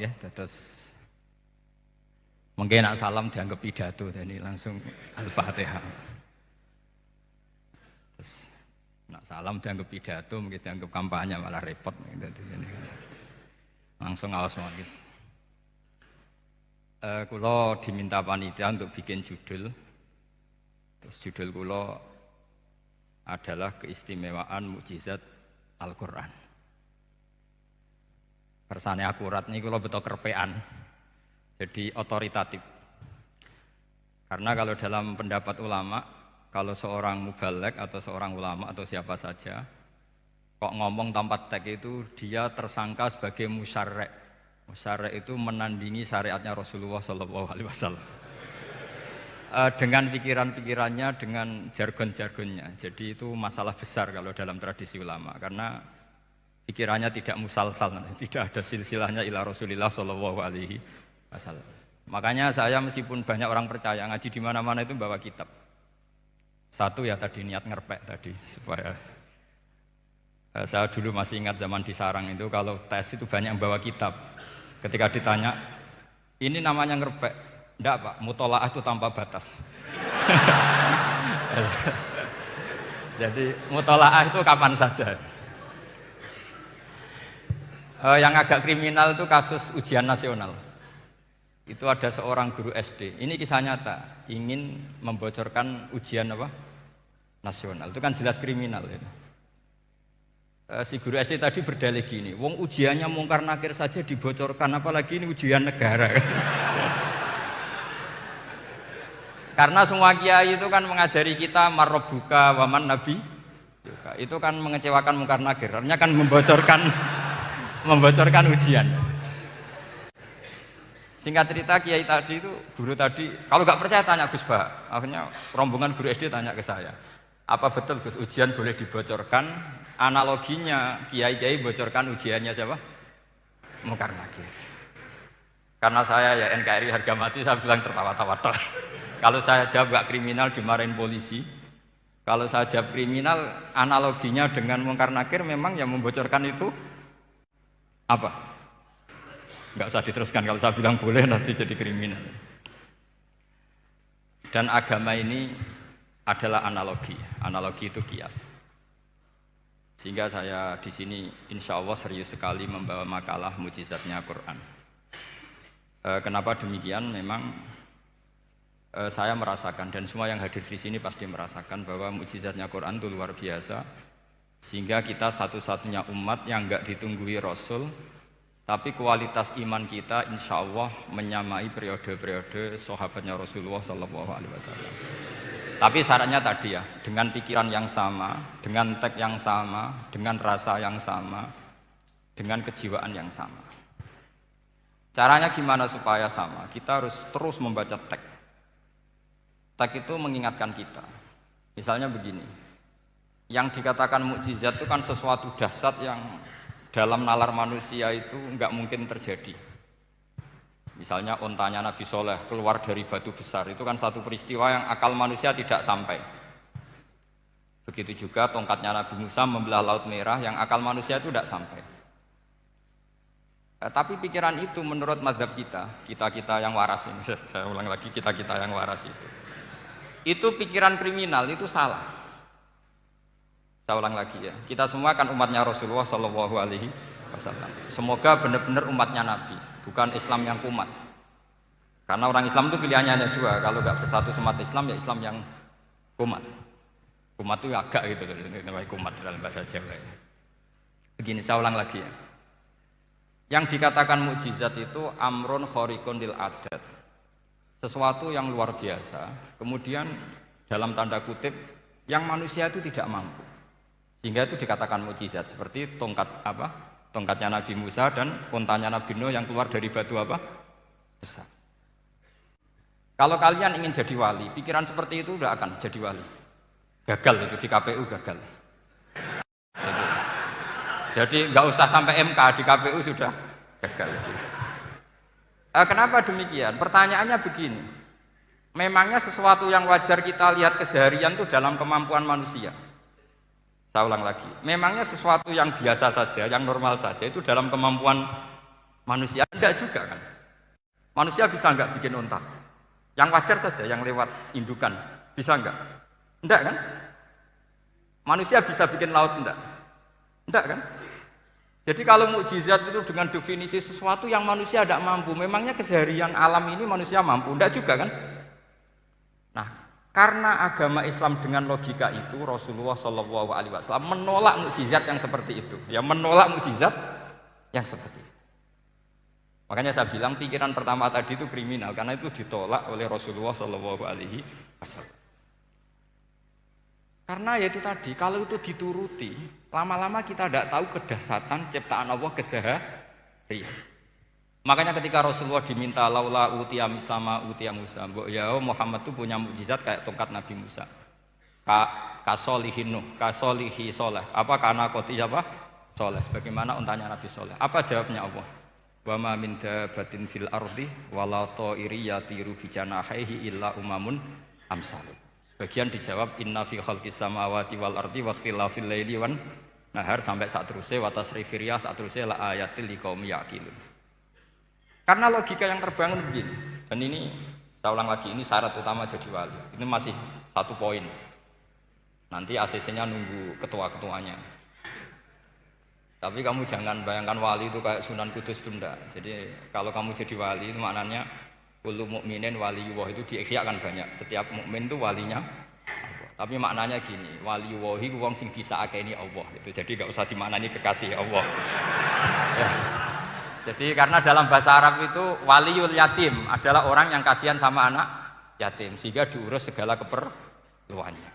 ya, terus mungkin nak salam dianggap pidato, jadi langsung Al-Fatihah. Terus nak salam dianggap pidato, mungkin dianggap kampanye malah repot. Langsung awas magis. Kulo diminta panitia untuk bikin judul. Terus judul kulo adalah keistimewaan mukjizat Al-Quran. Kersane akurat nih kulo betul kerpean. Jadi otoritatif. Karena kalau dalam pendapat ulama, kalau seorang mubalek atau seorang ulama atau siapa saja kok ngomong tanpa teks itu dia tersangka sebagai musyarek. Musyarek itu menandingi syariatnya Rasulullah SAW. Dengan pikiran-pikirannya, dengan jargon-jargonnya. Jadi itu masalah besar kalau dalam tradisi ulama karena pikirannya tidak musalsal, tidak ada silsilahnya ila Rasulillah SAW. Makanya saya meskipun banyak orang percaya ngaji di mana-mana itu bawa kitab. Satu ya tadi niat ngerpek tadi supaya saya dulu masih ingat zaman di sarang itu kalau tes itu banyak yang bawa kitab. Ketika ditanya ini namanya ngerpek, enggak Pak, mutolaah itu tanpa batas. Jadi mutolaah itu kapan saja. Yang agak kriminal itu kasus ujian nasional. Itu ada seorang guru SD. Ini kisah nyata, ingin membocorkan ujian apa? Nasional. Itu kan jelas kriminal ya. Si guru SD tadi berdalih gini, wong ujiannya mungkar nakir saja dibocorkan, apalagi ini ujian negara. Karena semua kiai itu kan mengajari kita marrobuka waman nabi. Itu kan mengecewakan mungkar nakir, artinya kan membocorkan ujian. Singkat cerita kiai tadi itu, guru tadi, kalau nggak percaya tanya Gus Bah. Akhirnya rombongan guru SD tanya ke saya, apa betul Gus ujian boleh dibocorkan? Analoginya kiai-kiai bocorkan ujiannya siapa? Mungkar nakir. Karena saya ya NKRI harga mati, saya bilang tertawa-tawa. Kalau saya jawab nggak kriminal dimarahin polisi. Kalau saya jawab kriminal, analoginya dengan mungkar nakir memang yang membocorkan itu apa? Nggak usah diteruskan, kalau saya bilang boleh nanti jadi kriminal. Dan agama ini adalah analogi itu kias. Sehingga saya di sini insya Allah serius sekali membawa makalah mukjizatnya Quran. Kenapa demikian? Memang saya merasakan dan semua yang hadir di sini pasti merasakan bahwa mukjizatnya Quran itu luar biasa. Sehingga kita satu-satunya umat yang nggak ditunggui Rasul, tapi kualitas iman kita insya Allah menyamai periode-periode sahabatnya Rasulullah SAW. Tapi syaratnya tadi ya, dengan pikiran yang sama, dengan teks yang sama, dengan rasa yang sama, dengan kejiwaan yang sama. Caranya gimana supaya sama? Kita harus terus membaca teks. Teks itu mengingatkan kita. Misalnya begini, yang dikatakan mukjizat itu kan sesuatu dahsyat yang dalam nalar manusia itu enggak mungkin terjadi. Misalnya ontanya Nabi Soleh keluar dari batu besar, itu kan satu peristiwa yang akal manusia tidak sampai. Begitu juga tongkatnya Nabi Musa membelah Laut Merah, yang akal manusia itu tidak sampai. Tapi pikiran itu menurut mazhab kita yang waras ini, saya ulang lagi, kita yang waras itu pikiran kriminal, itu salah. Saya ulang lagi ya, kita semua kan umatnya Rasulullah SAW. Semoga benar-benar umatnya Nabi, bukan Islam yang kumat. Karena orang Islam itu pilihannya hanya dua, kalau nggak bersatu semat Islam ya Islam yang kumat. Kumat itu agak gitu, namanya kumat dalam bahasa Jawa. Begini, saya ulang lagi ya. Yang dikatakan mukjizat itu amrun khariqun lil adat, sesuatu yang luar biasa. Kemudian dalam tanda kutip yang manusia itu tidak mampu, sehingga itu dikatakan mukjizat. Seperti tongkatnya Nabi Musa dan untanya Nabi Nuh yang keluar dari batu apa? Besar. Kalau kalian ingin jadi wali, pikiran seperti itu udah akan jadi wali. Gagal itu di KPU gagal. Jadi nggak usah sampai MK, di KPU sudah gagal. Kenapa demikian? Pertanyaannya begini. Memangnya sesuatu yang wajar kita lihat keseharian itu dalam kemampuan manusia? Saya ulang lagi, memangnya sesuatu yang biasa saja, yang normal saja itu dalam kemampuan Manusia enggak juga kan? Manusia bisa enggak bikin unta? Yang wajar saja, yang lewat indukan. Bisa enggak? Enggak kan? Manusia bisa bikin laut enggak? Enggak kan? Jadi kalau mukjizat itu dengan definisi sesuatu yang manusia tidak mampu, memangnya keseharian alam ini manusia mampu? Enggak juga kan? Nah, karena agama Islam dengan logika itu, Rasulullah SAW menolak mukjizat yang seperti itu. Ya menolak mukjizat yang seperti itu. Makanya saya bilang pikiran pertama tadi itu kriminal, karena itu ditolak oleh Rasulullah SAW. Karena ya itu tadi, kalau itu dituruti, lama-lama kita tidak tahu kedahsyatan ciptaan Allah keseharian. Makanya ketika Rasulullah diminta laula utiya mislama utiya Musa, ya Muhammad itu punya mukjizat kayak tongkat Nabi Musa. Kasolihin Nuh, kasolihi soleh. Apa karena koti apa? Soleh. Sebagaimana untanya Nabi Soleh. Apa jawabnya Allah? Wa ma min dabatin fil ardi wala ta'iri yatiru bi janahihi illa umamun amsalukum. Bagian dijawab inna fi khalqis samawati wal ardi wa ikhtilafil laili wan nahar sampai saat terusnya wa tasrifir riyah saat terusnya la ayatil liqaumi yaqilun. Karena logika yang terbangun begini. Dan ini saya ulang lagi, ini syarat utama jadi wali. Ini masih satu poin. Nanti ACC-nya nunggu ketua-ketuanya. Tapi kamu jangan bayangkan wali itu kayak Sunan Kudus tunda. Jadi kalau kamu jadi wali itu maknanya kullu mukminin waliyullah itu diikhyakan banyak. Setiap mukmin itu walinya Allah. Tapi maknanya gini, waliyullah itu wong sing disakeni Allah itu. Jadi enggak usah dimaknani kekasih Allah. Ya. Jadi karena dalam bahasa Arab itu waliyul yatim adalah orang yang kasihan sama anak yatim sehingga diurus segala keperluannya.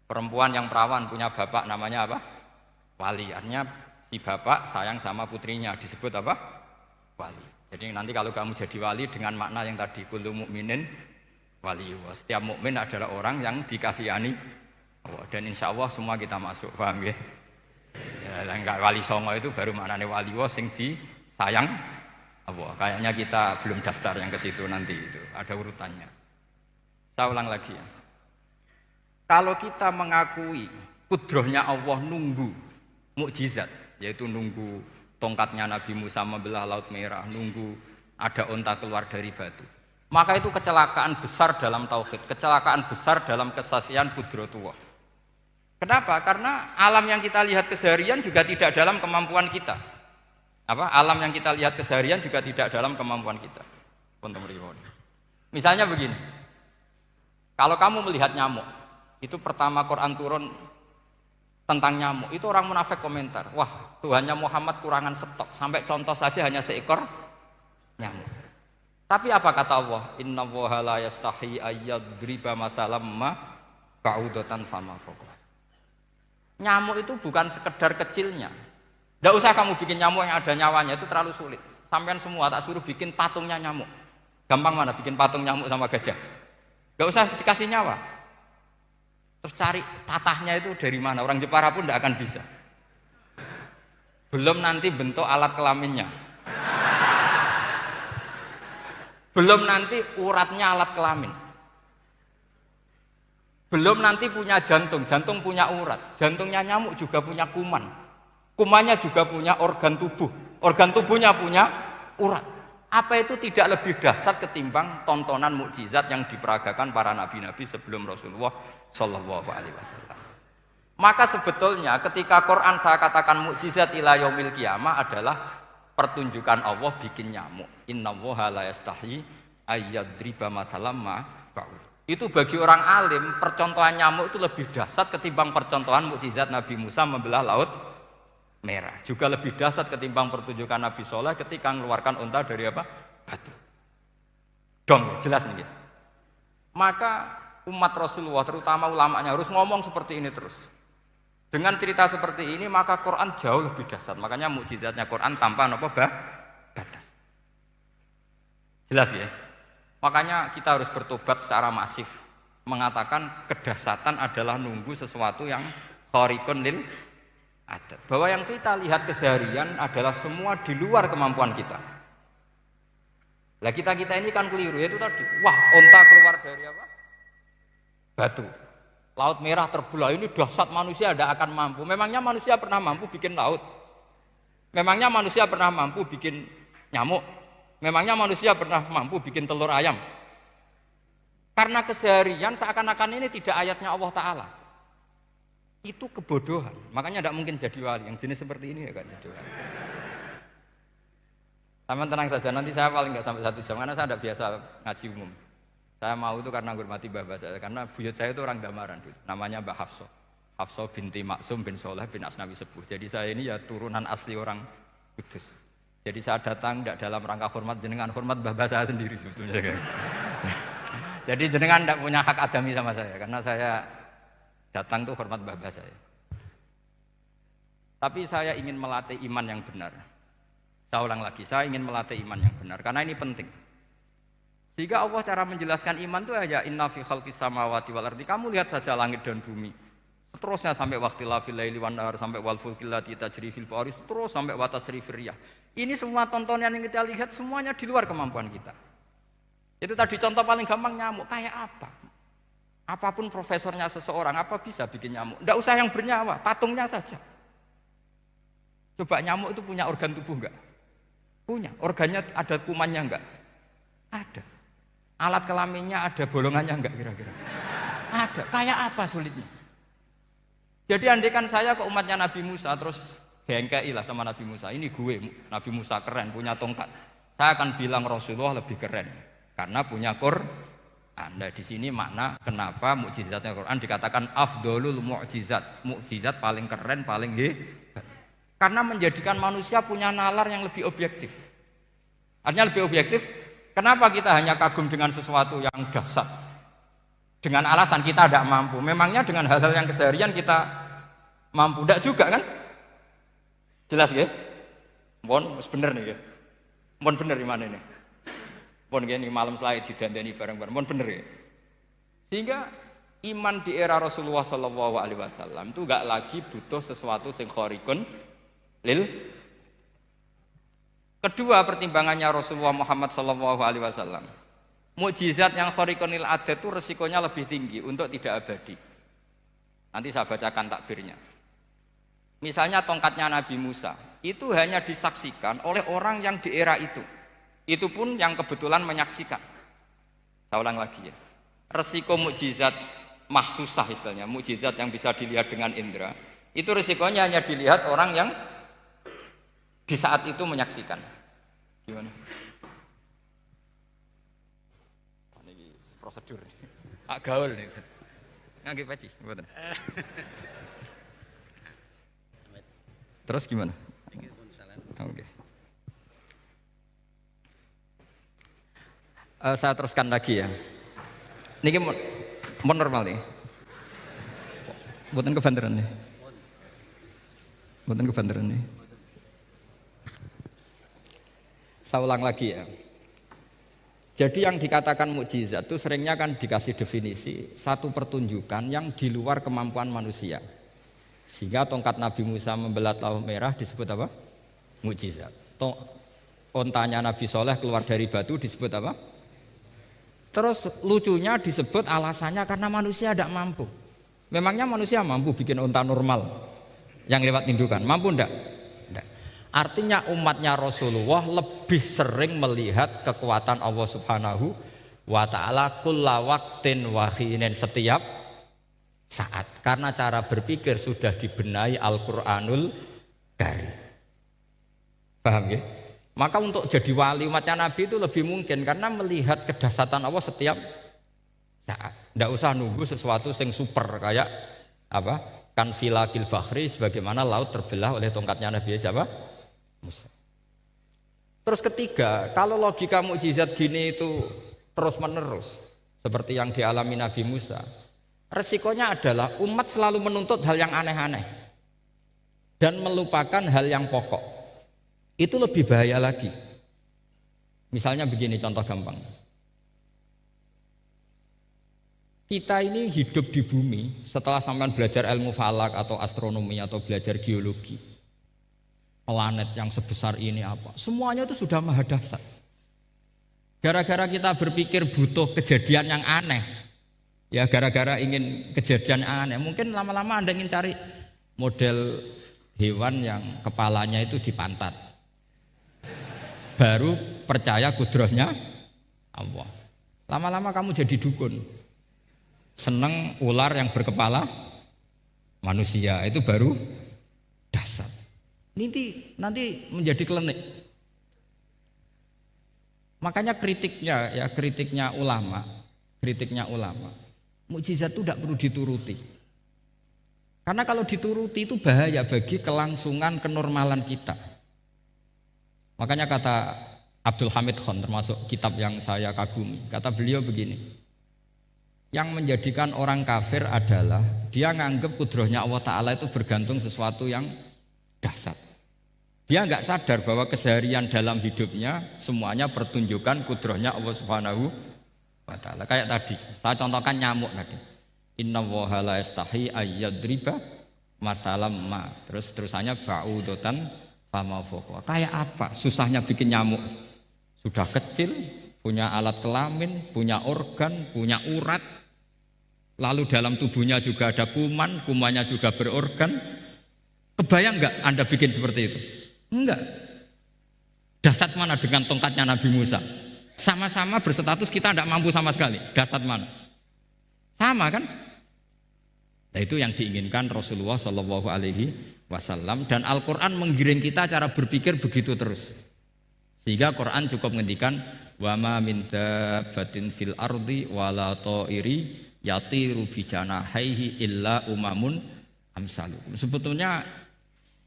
Perempuan yang perawan punya bapak namanya apa? Wali. Artinya si bapak sayang sama putrinya disebut apa? Wali. Jadi nanti kalau kamu jadi wali dengan makna yang tadi kullu mukminin waliyullah. Setiap mukmin adalah orang yang dikasihani Allah. Dan insya Allah semua kita masuk, paham ya? Ya, enggak wali songo itu baru maknanya waliyullah sing disayang Allah. Kayaknya kita belum daftar yang ke situ nanti itu. Ada urutannya. Saya ulang lagi ya. Kalau kita mengakui kudrohnya Allah nunggu mukjizat, yaitu nunggu tongkatnya Nabi Musa membelah Laut Merah, nunggu ada unta keluar dari batu. Maka itu kecelakaan besar dalam tauhid, kecelakaan besar dalam kesaksian kudratullah. Kenapa? Karena alam yang kita lihat keseharian juga tidak dalam kemampuan kita. Alam yang kita lihat keseharian juga tidak dalam kemampuan kita. Misalnya begini, kalau kamu melihat nyamuk, itu pertama Quran turun tentang nyamuk, itu orang munafik komentar, wah Tuhannya Muhammad kurangan stok, sampai contoh saja hanya seekor nyamuk. Tapi apa kata Allah? Innallaha la yastahi ayyadriba masalam ma ba'udatan fama fawqa. Nyamuk itu bukan sekedar kecilnya. Tidak usah kamu bikin nyamuk yang ada nyawanya, itu terlalu sulit. Sampean semua tak suruh bikin patungnya nyamuk. Gampang mana bikin patung nyamuk sama gajah? Tidak usah dikasih nyawa. Terus cari tatahnya itu dari mana, orang Jepara pun tidak akan bisa. Belum nanti bentuk alat kelaminnya, belum nanti uratnya alat kelamin, belum nanti punya jantung, jantung punya urat, jantungnya nyamuk juga punya kuman, kumannya juga punya organ tubuhnya punya urat. Apa itu tidak lebih dahsyat ketimbang tontonan mukjizat yang diperagakan para nabi-nabi sebelum Rasulullah Shallallahu Alaihi Wasallam? Maka sebetulnya ketika Quran saya katakan mukjizat ila yaumil qiyamah adalah pertunjukan Allah bikin nyamuk. Innallaha la yastahi ayyadriba mathalam ma ba'ud. Itu bagi orang alim percontohan nyamuk itu lebih dahsyat ketimbang percontohan mukjizat Nabi Musa membelah Laut Merah. Juga lebih dahsyat ketimbang pertunjukan Nabi Soleh ketika mengeluarkan unta dari apa? Batu. Dong, jelas nih. Maka umat Rasulullah terutama ulamanya harus ngomong seperti ini terus. Dengan cerita seperti ini maka Quran jauh lebih dahsyat. Makanya mukjizatnya Quran tanpa apa batas. Jelas ya. Makanya kita harus bertobat secara masif, mengatakan kedahsyatan adalah nunggu sesuatu yang khariqun lil adat. Bahwa yang kita lihat keseharian adalah semua di luar kemampuan kita. Lah kita ini kan keliru, yaitu tadi, wah unta keluar dari apa? Batu. Laut Merah terbelah, ini dahsyat, manusia tidak akan mampu. Memangnya manusia pernah mampu bikin laut? Memangnya manusia pernah mampu bikin Nyamuk. Memangnya manusia pernah mampu bikin telur ayam? Karena keseharian seakan-akan ini tidak ayatnya Allah Ta'ala. Itu kebodohan. Makanya tidak mungkin jadi wali. Yang jenis seperti ini ya kan jadi wali. Sama tenang saja, nanti saya paling nggak sampai 1 jam karena saya tidak biasa ngaji umum. Saya mau itu karena hormati bapak saya, karena buyut saya itu orang Damaran, namanya Mbak Hafsah. Hafsah binti Maksum bin Soleh bin Asnawi Sepuh. Jadi saya ini ya turunan asli orang Kudus. Jadi saya datang tidak dalam rangka hormat jenengan, hormat bapak saya sendiri sebetulnya. Jadi jenengan tidak punya hak adami sama saya, karena saya datang tuh hormat bapak saya. Tapi saya ingin melatih iman yang benar. Saya ulang lagi, saya ingin melatih iman yang benar, karena ini penting. Sehingga Allah cara menjelaskan iman itu aja inna fi khalqis samawati wal ardi. Kamu lihat saja langit dan bumi. Seterusnya sampai waqtil laili wan nahar, sampai wal fulkil lati tajri fil bahri, terus sampai wa tasrifir riyah. Ini semua tontonan yang kita lihat semuanya di luar kemampuan kita. Itu tadi contoh paling gampang nyamuk, kayak apa? Apapun profesornya seseorang, apa bisa bikin nyamuk? Tidak usah yang bernyawa, patungnya saja. Coba nyamuk itu punya organ tubuh enggak? Punya. Organnya ada kumannya enggak? Ada. Alat kelaminnya ada bolongannya enggak kira-kira? Ada. Kayak apa sulitnya? Jadi andaikan saya ke umatnya Nabi Musa terus bengkei lah sama Nabi Musa, ini gue, Nabi Musa keren, punya tongkat. Saya akan bilang Rasulullah lebih keren karena punya Quran. Anda di sini makna kenapa mukjizatnya Quran dikatakan afdolul mukjizat, mukjizat paling keren, paling hebat. Karena menjadikan manusia punya nalar yang lebih objektif. Artinya lebih objektif, kenapa kita hanya kagum dengan sesuatu yang dasar? Dengan alasan kita tidak mampu. Memangnya dengan hal-hal yang keseharian kita mampu? Tidak juga kan? Jelas ya? Mohon bener nih ya? Mohon bener di mana ini? Mohon gini malam selai didandani bareng-bareng. Mohon bener ya? Sehingga iman di era Rasulullah SAW itu gak lagi butuh sesuatu yang khariqun lil. Kedua pertimbangannya Rasulullah Muhammad SAW, mukjizat yang khariqun lil adat itu resikonya lebih tinggi untuk tidak abadi. Nanti saya bacakan takbirnya. Misalnya tongkatnya Nabi Musa itu hanya disaksikan oleh orang yang di era itu. Itu pun yang kebetulan menyaksikan. Saya ulang lagi ya. Resiko mukjizat mahsusah istilahnya, mukjizat yang bisa dilihat dengan indera, itu resikonya hanya dilihat orang yang di saat itu menyaksikan. Gimana? Ini prosedur. Gaul nih. Ngangge peci, mboten. Terus gimana? Oke. Saya teruskan lagi ya. Niki mau normal nih. Mboten kebanteran nih. Mboten kebanteran nih. Saya ulang lagi ya. Jadi yang dikatakan mukjizat itu seringnya kan dikasih definisi satu pertunjukan yang di luar kemampuan manusia. Sehingga tongkat Nabi Musa membelah Laut Merah disebut apa? Mukjizat. Ontanya Nabi Soleh keluar dari batu disebut apa? Terus lucunya disebut alasannya karena manusia tidak mampu. Memangnya manusia mampu bikin onta normal yang lewat indukan? Mampu enggak? Enggak. Artinya umatnya Rasulullah lebih sering melihat kekuatan Allah Subhanahu wa ta'ala kulla waqtin wa hinin, setiap saat. Karena cara berpikir sudah dibenahi Al-Qur'anul Karim. Paham ya? Maka untuk jadi wali umatnya Nabi itu lebih mungkin karena melihat kedahsyatan Allah setiap saat. Tidak usah nunggu sesuatu yang super kayak apa? Kan filakil bahri, sebagaimana laut terbelah oleh tongkatnya Nabi siapa? Musa. Terus ketiga, kalau logika mukjizat gini itu terus menerus seperti yang dialami Nabi Musa, resikonya adalah umat selalu menuntut hal yang aneh-aneh dan melupakan hal yang pokok. Itu lebih bahaya lagi. Misalnya begini contoh gampang. Kita ini hidup di bumi setelah sampean belajar ilmu falak atau astronomi atau belajar geologi. Planet yang sebesar ini apa? Semuanya itu sudah maha dahsyat. Gara-gara kita berpikir butuh kejadian yang aneh. Ya gara-gara ingin kejadian yang aneh. Mungkin lama-lama Anda ingin cari model hewan yang kepalanya itu di pantat. baru percaya kudrohnya Allah. Lama-lama kamu jadi dukun, seneng ular yang berkepala manusia, itu baru dasar. Nanti menjadi klinik. Makanya kritiknya ulama, mukjizat itu tidak perlu dituruti. Karena kalau dituruti itu bahaya bagi kelangsungan kenormalan kita. Makanya kata Abdul Hamid Khan, termasuk kitab yang saya kagumi, kata beliau begini, yang menjadikan orang kafir adalah dia nganggep kudrohnya Allah Ta'ala itu bergantung sesuatu yang dasar. Dia nggak sadar bahwa keseharian dalam hidupnya semuanya pertunjukan kudrohnya Allah Subhanahu wa Ta'ala. Kayak tadi, saya contohkan nyamuk tadi. Inna woha la yastahi ayyadriba masalam ma. Terusannya ba'udotan fama fokwa. Kayak apa susahnya bikin nyamuk? Sudah kecil, punya alat kelamin, punya organ, punya urat. Lalu dalam tubuhnya juga ada kuman, kumannya juga berorgan. Kebayang nggak Anda bikin seperti itu? Enggak. Dasar mana dengan tongkatnya Nabi Musa? Sama-sama berstatus kita tidak mampu sama sekali. Dasar mana? Sama kan? Nah, itu yang diinginkan Rasulullah Shallallahu Alaihi Wasallam, dan Al-Quran menggiring kita cara berpikir begitu terus. Sehingga Quran cukup menghentikan wa ma min dabbatin fil ardi wala ta'iri yatiru bi janahaihi illa umamun amsalukum. Sebetulnya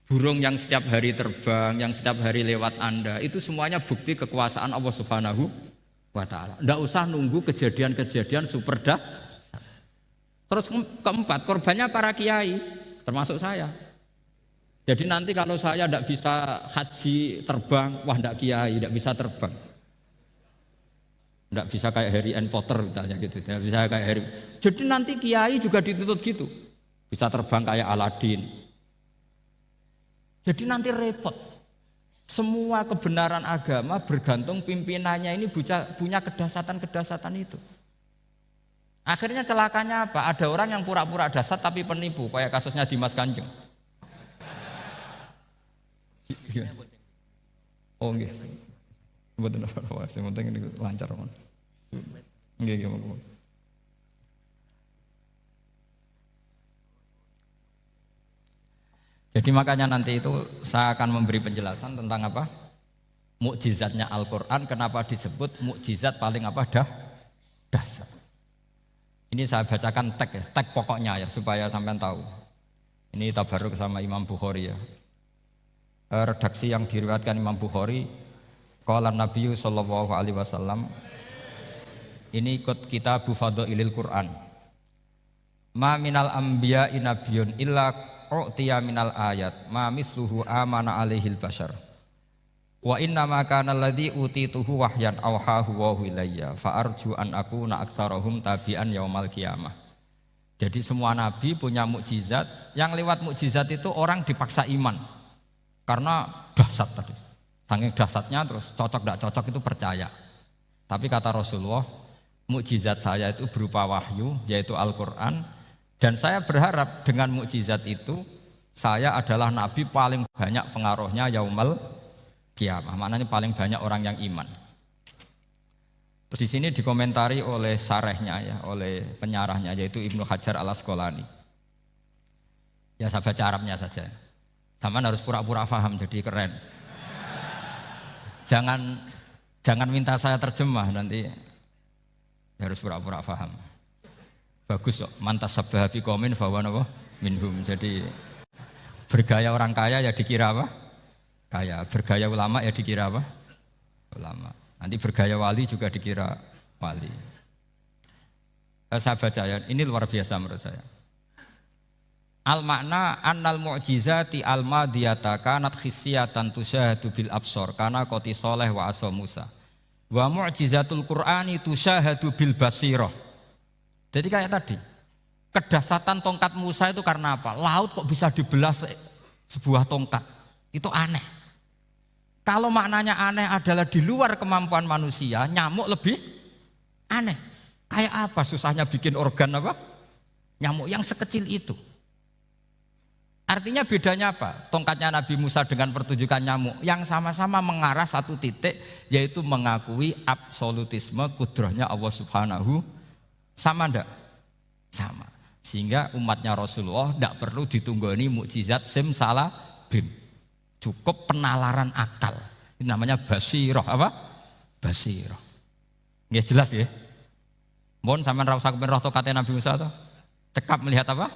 burung yang setiap hari terbang, yang setiap hari lewat Anda, itu semuanya bukti kekuasaan Allah Subhanahu wa Ta'ala. Tidak usah nunggu kejadian-kejadian super dahsyat. Terus keempat, korbannya para kiai, termasuk saya. Jadi nanti kalau saya tidak bisa haji terbang, wah tidak kiai, tidak bisa terbang. Tidak bisa kayak Harry N. Potter misalnya gitu, tidak bisa kayak Harry. Jadi nanti kiai juga dituntut gitu, bisa terbang kayak Aladin. Jadi nanti repot. Semua kebenaran agama bergantung pimpinannya ini punya kedasatan itu. Akhirnya celakanya apa? Ada orang yang pura-pura dasar tapi penipu, kayak kasusnya Dimas Kanjeng. Oh nggih. Mboten apa-apa, sing penting ini lancar mon. Nggih. Jadi makanya nanti itu saya akan memberi penjelasan tentang apa? Mukjizatnya Al-Qur'an, kenapa disebut mukjizat paling dasar. Ini saya bacakan tag pokoknya ya supaya sampean tahu. Ini tabaruk sama Imam Bukhari ya. Redaksi yang diriwayatkan Imam Bukhari, qala Nabi sallallahu alaihi wasallam. Ini ikut kitab Fadhailil Quran. Ma minal anbiya'i nabiyyun illa u'tiya minal ayat ma misluhu amana alaihil bashar. Wa inna ma kana alladhi utituhu wahyan awhahu wa ilayya fa arju an akuna aktsarahum tabi'an yaumal qiyamah. Jadi semua nabi punya mukjizat, yang lewat mukjizat itu orang dipaksa iman. Karena dahsyat tadi. Saking dahsyatnya terus cocok tidak cocok itu percaya. Tapi kata Rasulullah, mukjizat saya itu berupa wahyu yaitu Al-Qur'an, dan saya berharap dengan mukjizat itu saya adalah nabi paling banyak pengaruhnya yaumal kiamah, maknanya paling banyak orang yang iman. Terus di sini dikomentari oleh sarehnya ya, oleh penyarahnya yaitu Ibnu Hajar Al-Asqalani. Ya saya baca Arabnya saja. Sama harus pura-pura paham jadi keren. Jangan minta saya terjemah nanti harus pura-pura paham. Bagus kok, mantas sabah fi qaumin fa huwa minhum. Jadi bergaya orang kaya ya dikira apa? Kaya, bergaya ulama ya dikira apa? Ulama. Nanti bergaya wali juga dikira wali. Saya baca ya, ini luar biasa menurut saya. Al makna annal mu'jizati al madiyata kanat khissiyatan tusyahadu bil absor kana qoti soleh wa asa Musa. Wa mu'jizatul Qur'ani tusyahadu bil basirah. Jadi kayak tadi, kedasatan tongkat Musa itu karena apa? Laut kok bisa dibelah sebuah tongkat? Itu aneh. Kalau maknanya aneh adalah di luar kemampuan manusia, nyamuk lebih aneh. Kayak apa susahnya bikin organ apa? Nyamuk yang sekecil itu. Artinya bedanya apa? Tongkatnya Nabi Musa dengan pertunjukan nyamuk yang sama-sama mengarah satu titik, yaitu mengakui absolutisme kudrahnya Allah Subhanahu. Sama ndak? Sama. Sehingga umatnya Rasulullah tidak perlu ditunggoni mukjizat simsalabim. Cukup penalaran akal. Ini namanya basirah apa? Basirah. Ya jelas ya. Mohon sampean ra usah kepen roh tongkatnya Nabi Musa toh. Cekap melihat apa?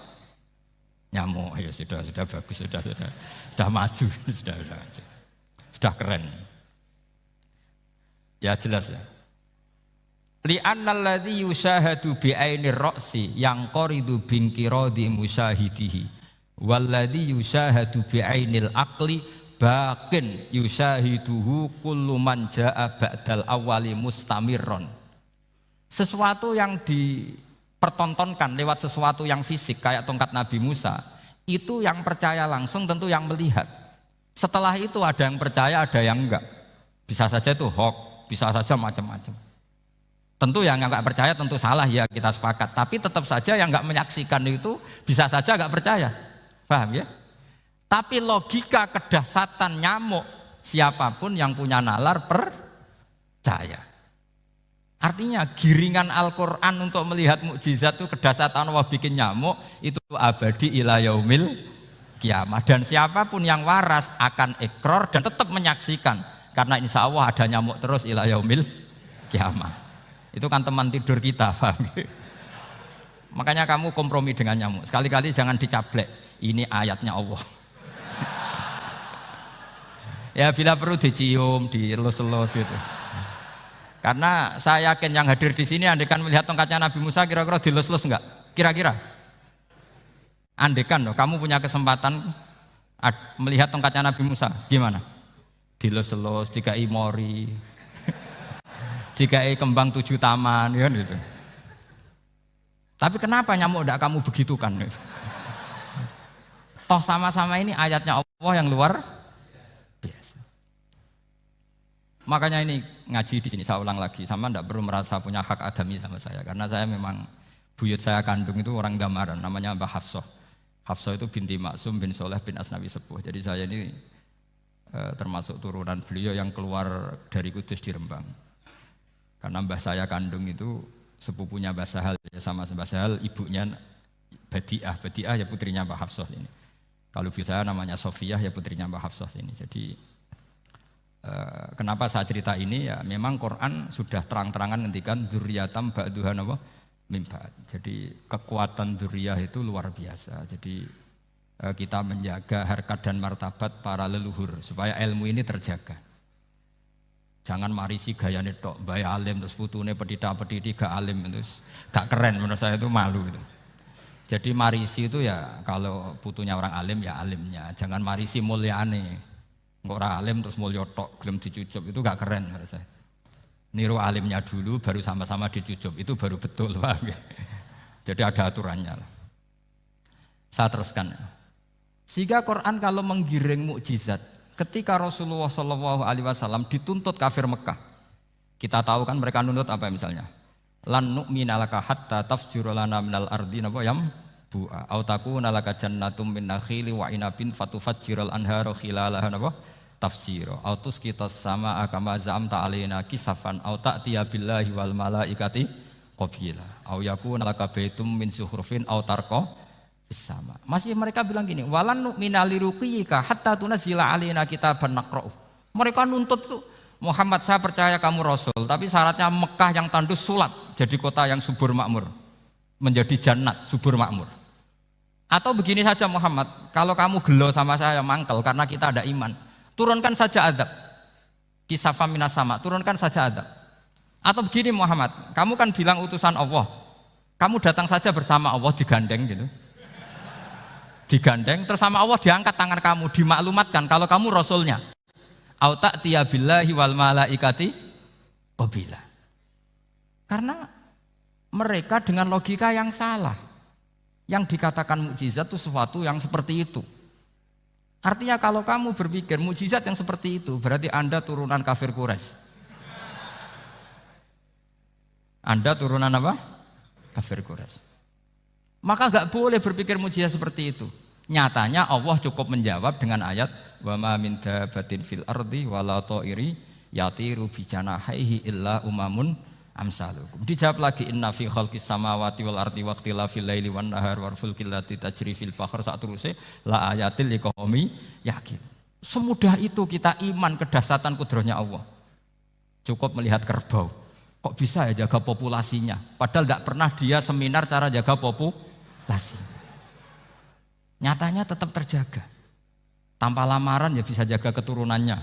Nyamuk. Ya sudah bagus, sudah maju, sudah keren. Ya jelas ya. Li'annal ladzi yusyahadu bi'ainir ra'si yang qaridu bingkiradi musyahidihi walladzi yusyahadu bi'ainil aqli baqin yusyahiduhu kullu man jaa ba'dal awali mustamirron. Sesuatu yang dipertontonkan lewat sesuatu yang fisik kayak tongkat Nabi Musa, itu yang percaya langsung tentu yang melihat. Setelah itu ada yang percaya, ada yang enggak. Bisa saja itu hoax, bisa saja macam-macam. Tentu yang enggak percaya tentu salah, ya kita sepakat. Tapi tetap saja yang enggak menyaksikan itu bisa saja enggak percaya. Paham ya? Tapi logika kedahsyatan nyamuk, siapapun yang punya nalar percaya. Artinya giringan Al-Quran untuk melihat mukjizat itu kedahsyatan Allah bikin nyamuk itu abadi ila yaumil kiamah. Dan siapapun yang waras akan ikrar dan tetap menyaksikan. Karena insya Allah ada nyamuk terus ila yaumil kiamah. Itu kan teman tidur kita, paham? Makanya kamu kompromi dengan nyamuk. Sekali-kali jangan dicaplek. Ini ayatnya Allah. Ya bila perlu dicium, dielus-elus gitu. Karena saya yakin yang hadir di sini andekan melihat tongkatnya Nabi Musa kira-kira dilus-lus enggak? Kira-kira? Andekan loh, kamu punya kesempatan melihat tongkatnya Nabi Musa, gimana? Dilus-elus, dikai mori, dikai kembang 7 taman, ya gitu. Tapi kenapa nyamuk enggak kamu begitukan? Toh sama-sama ini ayatnya Allah yang luar biasa. Makanya ini ngaji di sini saya ulang lagi, sama ndak perlu merasa punya hak adami sama saya, karena saya memang buyut saya kandung itu orang Gamaran, namanya Mbah Hafsah. Hafsah itu binti Maksum bin Soleh bin Asnawi Sepuh. Jadi saya ini termasuk turunan beliau yang keluar dari Kudus di Rembang. Karena mbah saya kandung itu sepupunya Mbah Sahal, ya sama Mbah Sahal, ibunya Badiah. Badiah ya putrinya Mbah Hafsah ini. Kalau ibu saya namanya Sofiyah, ya putrinya Mbah Hafsah ini. Jadi kenapa saya cerita ini, ya memang Quran sudah terang-terangan ngendikan dzurriyatam ba'duhan apa mimbat. Jadi kekuatan dzurriyah itu luar biasa. Jadi kita menjaga harkat dan martabat para leluhur supaya ilmu ini terjaga. Jangan marisi gayane tok, bae alim terus putune pedita-pediti gak alim terus gak keren, menurut saya itu malu itu. Jadi marisi itu ya kalau putunya orang alim ya alimnya, jangan marisi mulyane. Nggak orang alim terus mulya tok gelem dicucup, itu gak keren menurut saya. Niru alimnya dulu baru sama-sama dicucup, itu baru betul, paham ya? Jadi ada aturannya lah. Saya teruskan. Sehingga Quran kalau menggiring mukjizat, ketika Rasulullah SAW dituntut kafir Mekah, kita tahu kan mereka nuntut apa misalnya? Lan nu'mina laka hatta tafjura lana minal ardi napa yam bu'a au takuna laka jannatum min nakhili wa inabin fatufajjiral anhara khilalaha napa tafsira au tusqitas samaa kama za'amta alaina kisafan au ta'tiya billahi wal malaikati qabila au yakuna laka baitum min zuhrufin au tarqa sama. Masih mereka bilang gini, walan nu'mina liruqiyika hatta tunzila alaina kitaban naqra'u. Mereka nuntut tuh, Muhammad saya percaya kamu Rasul, tapi syaratnya Mekah yang tandus sulap, jadi kota yang subur makmur, menjadi jannat subur makmur. Atau begini saja Muhammad, kalau kamu gelo sama saya mangkel karena kita ada iman, turunkan saja azab, kisafam minas sama, turunkan saja azab. Atau begini Muhammad, kamu kan bilang utusan Allah, kamu datang saja bersama Allah digandeng gitu, digandeng, terus sama Allah diangkat tangan kamu, dimaklumatkan kalau kamu Rasulnya. Au ta'tiya billahi wal malaikati qabila. Karena mereka dengan logika yang salah. Yang dikatakan mukjizat itu sesuatu yang seperti itu. Artinya kalau kamu berpikir mukjizat yang seperti itu, berarti Anda turunan kafir Quraisy. Anda turunan apa? Kafir Quraisy. Maka enggak boleh berpikir mukjizat seperti itu. Nyatanya Allah cukup menjawab dengan ayat wa ma min dabbatin fil ardi wala ta'iri yatiru bi janahihi illa umamun amsalukum. Dijawab lagi inna fi khalqis samawati wal ardi waqtilafil laili wan nahar wal fulkil lati tajri fil bahr sak teruse la ayatil liqaumi yakin. Semudah itu kita iman kedahsyatan kudratnya Allah. Cukup melihat kerbau. Kok bisa ya jaga populasinya? Padahal tidak pernah dia seminar cara jaga populasi. Nyatanya tetap terjaga. Tanpa lamaran ya bisa jaga keturunannya.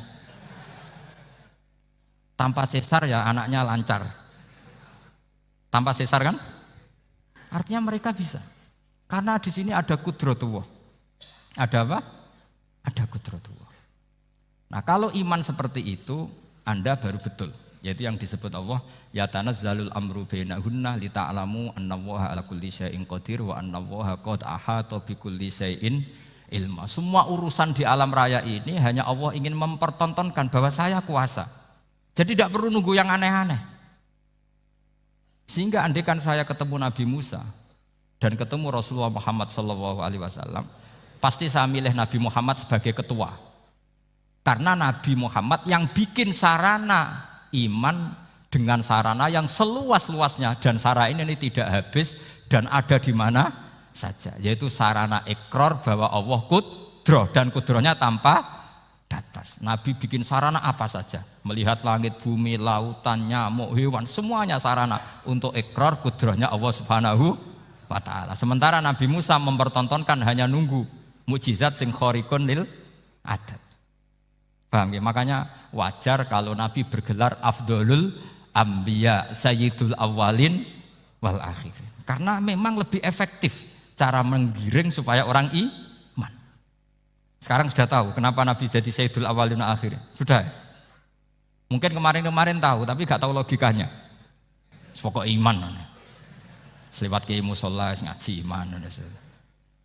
Tanpa sesar ya anaknya lancar. Tanpa sesar kan? Artinya mereka bisa. Karena di sini ada kudratullah. Ada apa? Ada kudratullah. Nah, kalau iman seperti itu Anda baru betul. Yaitu yang disebut Allah ya tanazzalul amru bainahunna lita'lamu annallaha ala kulli syai'in qadir wa annallaha qad ahata bi kulli syai'in ilma. Semua urusan di alam raya ini hanya Allah ingin mempertontonkan bahwa saya kuasa. Jadi tidak perlu nunggu yang aneh-aneh. Sehingga andaikan saya ketemu Nabi Musa dan ketemu Rasulullah Muhammad SAW, pasti saya milih Nabi Muhammad sebagai ketua. Karena Nabi Muhammad yang bikin sarana iman dengan sarana yang seluas-luasnya dan sarana ini tidak habis dan ada di mana saja, yaitu sarana ikrar bahwa Allah kudroh dan kudrohnya tanpa batas. Nabi bikin sarana apa saja, melihat langit, bumi, lautan, nyamuk, hewan, semuanya sarana untuk ikrar kudrohnya Allah Subhanahu wa ta'ala. Sementara Nabi Musa mempertontonkan hanya nunggu mukjizat sing khariqun lil adat. Paham ya? Makanya wajar kalau Nabi bergelar Afdolul Ambiya Sayyidul Awalin wal Akhirin. Karena memang lebih efektif cara menggiring supaya orang iman. Sekarang sudah tahu kenapa Nabi jadi Sayyidul Awalin wal Akhirin? Sudah ya? Mungkin kemarin-kemarin tahu tapi gak tahu logikanya. Pokok iman. Selewat kiai musola ngaji iman.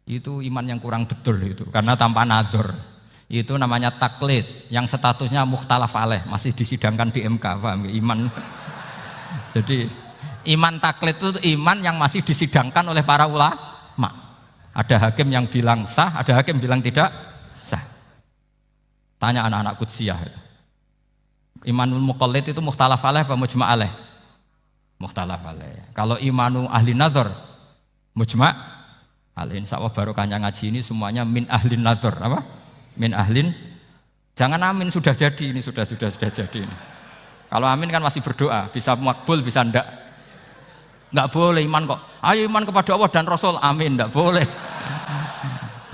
Itu iman yang kurang betul itu. Karena tanpa nadzor. Itu namanya taklid yang statusnya mukhtalaf alaih, masih disidangkan di MK, paham ya? Iman. Jadi iman taklid itu iman yang masih disidangkan oleh para ulama. Ada hakim yang bilang sah, ada hakim bilang tidak sah. Tanya anak-anak Qudsiyah. Imanul muqallid itu mukhtalaf alaih apa mujma' alaih? Mukhtalaf alaih. Kalau imanu ahli nazar mujma' alaih. Insyaallah barokahnya ngaji ini semuanya min ahli nazar, apa? Min ahlin, jangan amin sudah jadi ini sudah jadi ini. Kalau amin kan masih berdoa, bisa makbul bisa ndak boleh iman kok. Ayo iman kepada Allah dan Rasul, amin, ndak boleh.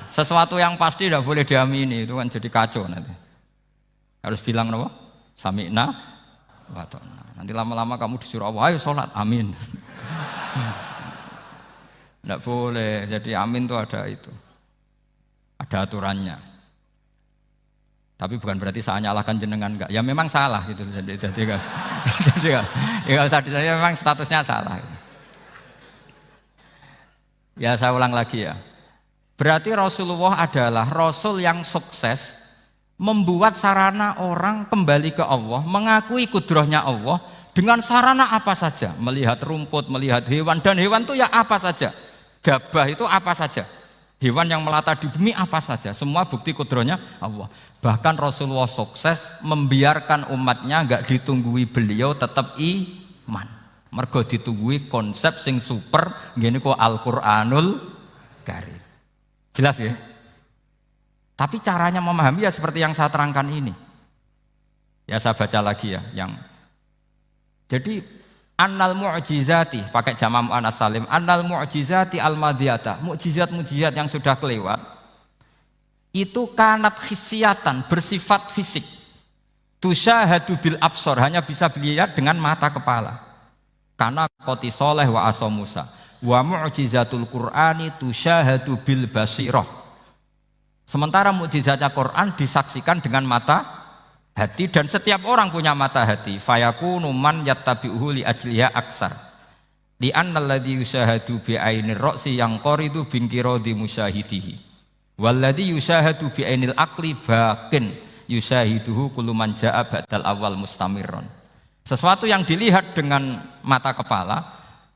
Sesuatu yang pasti ndak boleh diamini, itu kan jadi kacau nanti. Harus bilang apa? Sami'na wa ta'na. Nanti lama-lama kamu disuruh Allah, ayo sholat, amin. Ndak boleh, jadi amin itu ada itu. Ada aturannya. Tapi bukan berarti saya nyalahkan jenengan enggak. Ya memang salah gitu. Jadi kan. Ya usah saya memang statusnya salah. Ya saya ulang lagi ya. Berarti Rasulullah adalah Rasul yang sukses membuat sarana orang kembali ke Allah, mengakui kudrohnya Allah dengan sarana apa saja. Melihat rumput, melihat hewan, dan hewan itu ya apa saja. Dabah itu apa saja. Hewan yang melata di bumi apa saja, semua bukti kudrohnya Allah. Bahkan Rasulullah sukses membiarkan umatnya enggak ditunggui beliau tetap iman. Mergo ditunggui konsep sing super ngene kok Al-Qur'anul Karim. Jelas ya? Tapi caranya memahami ya seperti yang saya terangkan ini. Ya saya baca lagi ya yang jadi annal mu'jizati pakai jama' muannas salim, annal mu'jizati al-madiyata, mukjizat-mukjizat yang sudah kelewat itu kanat khisiatan, bersifat fisik. Tusyahadu bil absor, hanya bisa dilihat dengan mata kepala. Karena qoti soleh wa asa Musa. Wa mu'jizatul Qur'ani tusyahadu bil basirah. Sementara mukjizatnya Quran disaksikan dengan mata hati dan setiap orang punya mata hati. Fayakunu man yattabi'uhu li ajliha aksar. Li anna alladhi yusyahadu bi ainir ra'si yang qaridu bingkiradi musyahidihi. Walladhi yusyahadu bi ainil aqli baqin yusyahiduhu kullu man jaa ba'dal awal mustamirron. Sesuatu yang dilihat dengan mata kepala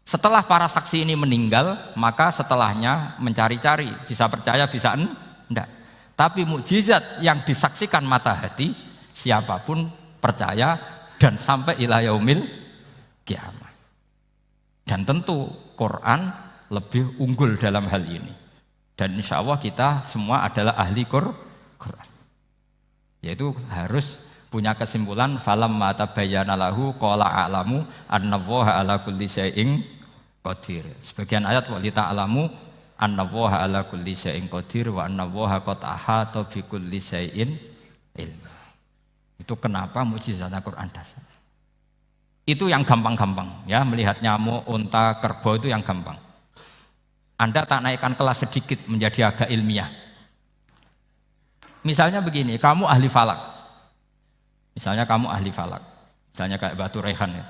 Setelah para saksi ini meninggal, maka setelahnya mencari-cari, bisa percaya, bisa enggak. Tapi mukjizat yang disaksikan mata hati, siapapun percaya dan sampai ila yaumil kiamah. Dan tentu Quran lebih unggul dalam hal ini. Dan insya Allah kita semua adalah ahli Quran. Yaitu harus punya kesimpulan falam mata bayyana lahu qala a'lamu annallaha ala kulli syai'in qadir. Sebagian ayat wa li ta'lamu annallaha ala kulli syai'in qadir wa annallaha qad ahata bi kulli syai'in ilma. Itu kenapa mukjizat Al-Qur'an dasar. Itu yang gampang-gampang ya, melihat nyamuk, unta, kerbau itu yang gampang. Anda tak naikkan kelas sedikit menjadi agak ilmiah. Misalnya begini, kamu ahli falak. Misalnya kamu ahli falak. Misalnya kayak Batu Rehan ya.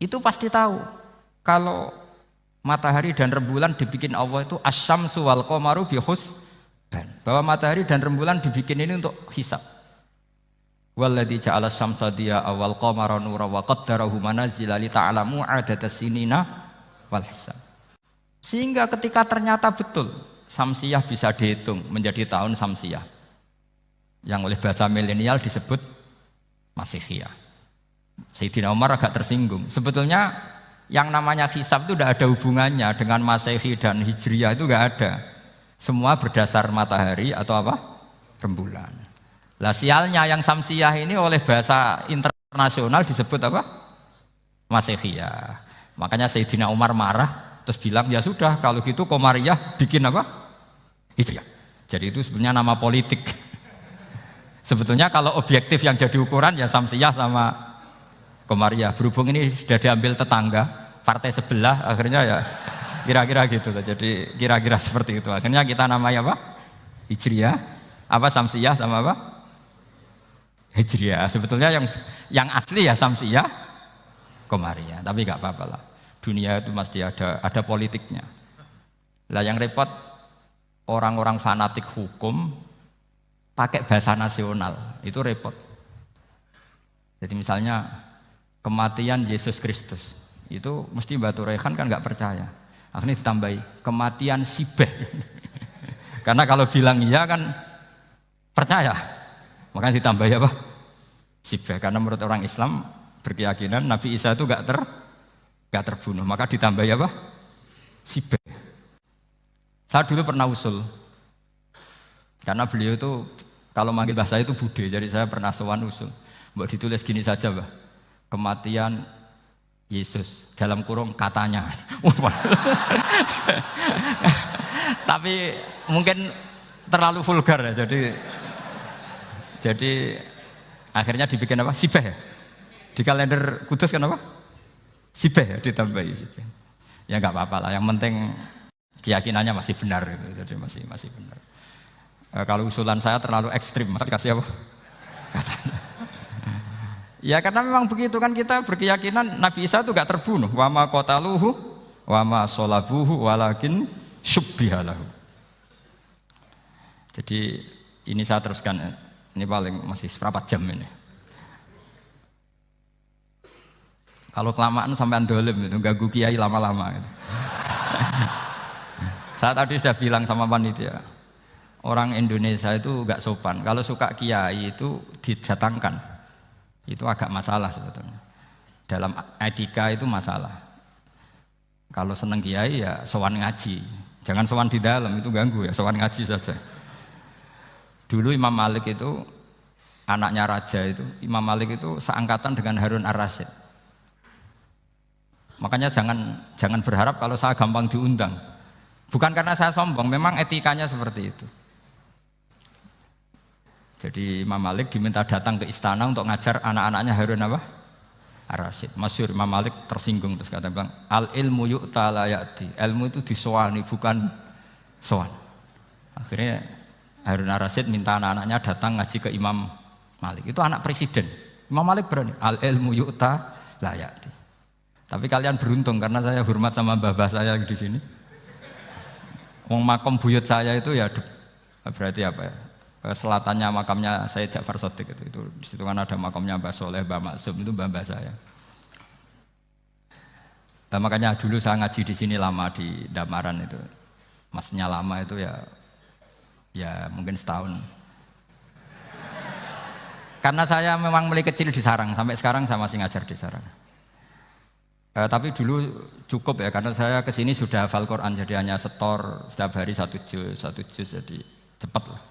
Itu pasti tahu kalau matahari dan rembulan dibikin Allah itu asyamsu wal qamaru bihusban. Bahwa matahari dan rembulan dibikin ini untuk hisab. Walladzi ja'ala syamsa diya'a wal qamara nuran wa qaddarahu manazila li ta'lamu 'adadas sinina wal hisab. Sehingga ketika ternyata betul Samsiyah bisa dihitung menjadi tahun Samsiyah yang oleh bahasa milenial disebut Masihiyah. Sayyidina Umar agak tersinggung. Sebetulnya yang namanya hisab itu tidak ada hubungannya dengan Masehi dan Hijriyah, itu tidak ada. Semua berdasar matahari atau apa? Rembulan. Lah sialnya yang Samsiyah ini oleh bahasa internasional disebut apa? Masihiyah. Makanya Sayyidina Umar marah terus bilang, ya sudah kalau gitu Qamariyah bikin apa? Hijriyah. Jadi itu sebenarnya nama politik. Sebetulnya kalau objektif yang jadi ukuran ya Samsiyah sama Qamariyah. Berhubung ini sudah diambil tetangga, partai sebelah, akhirnya ya kira-kira gitu loh. Jadi kira-kira seperti itu. Akhirnya kita namanya apa? Hijriyah, apa Samsiyah sama apa? Hijriyah. Sebetulnya yang asli ya Samsiyah, Qamariyah. Tapi nggak apa-apa lah. Dunia itu mesti ada politiknya. Lah yang repot orang-orang fanatik hukum pakai bahasa nasional, itu repot. Jadi misalnya kematian Yesus Kristus, itu mesti Batu Rehan kan nggak percaya. Akhirnya ditambahi kematian Sibeh. Karena kalau bilang iya kan percaya. Makanya ditambahi apa? Sibeh. Karena menurut orang Islam berkeyakinan Nabi Isa itu nggak terbunuh, maka ditambahi apa? Sibeh. Saya dulu pernah usul, karena beliau itu kalau manggil bahasa itu bude, jadi saya pernah sowan usul. Mbak ditulis gini saja, Mbak. Kematian Yesus dalam kurung katanya. Tapi mungkin terlalu vulgar ya, jadi akhirnya dibikin apa? Sibeh ya? Di kalender Kudus kan apa? Sibeh ya, ditambahi Sibeh. Ya nggak apa-apa lah, yang penting keyakinannya masih benar gitu. Jadi masih benar. Kalau usulan saya terlalu ekstrim, masa dikasih apa? Katanya. Ya karena memang begitu kan, kita berkeyakinan Nabi Isa itu nggak terbunuh. Wa ma qataluhu wa ma sholabuhu walakin syubbiha lahu. Jadi ini saya teruskan, ini paling masih seberapa jam ini. Kalau kelamaan sampai dolim itu ganggu kiai lama-lama gitu. Saya tadi sudah bilang sama panitia, orang Indonesia itu gak sopan. Kalau suka kiai itu didatangkan, itu agak masalah sebetulnya. Dalam etika itu masalah. Kalau seneng kiai ya sowan ngaji, jangan sowan di dalam, itu ganggu ya, sowan ngaji saja. Dulu Imam Malik itu anaknya raja itu, Imam Malik itu seangkatan dengan Harun Ar-Rasyid. Makanya jangan berharap kalau saya gampang diundang. Bukan karena saya sombong, memang etikanya seperti itu. Jadi Imam Malik diminta datang ke istana untuk ngajar anak-anaknya Harun apa? Ar-Rasyid. Masyhur Imam Malik tersinggung terus kata bang, al ilmu yu'ta la ya'ti. Ilmu itu disowani bukan sowan. Akhirnya Harun Ar-Rasyid minta anak-anaknya datang ngaji ke Imam Malik. Itu anak presiden. Imam Malik berani, al ilmu yu'ta la ya'ti. Tapi kalian beruntung karena saya hormat sama mbah-mbah saya di sini. Wong makom buyut saya itu ya berarti apa ya? Selatannya makamnya Sayyid Ja'far Shadiq itu di situ kan ada makamnya Mbah Soleh, Mbah Maksum, itu mbah-mbah saya. Nah, makanya dulu saya ngaji di sini lama di Damaran itu. Maksudnya lama itu ya mungkin setahun. Karena saya memang mulai kecil di Sarang, sampai sekarang saya masih ngajar di Sarang. Tapi dulu cukup ya, karena saya kesini sudah hafal Quran, jadi hanya setor setiap hari satu juz, jadi cepat lah.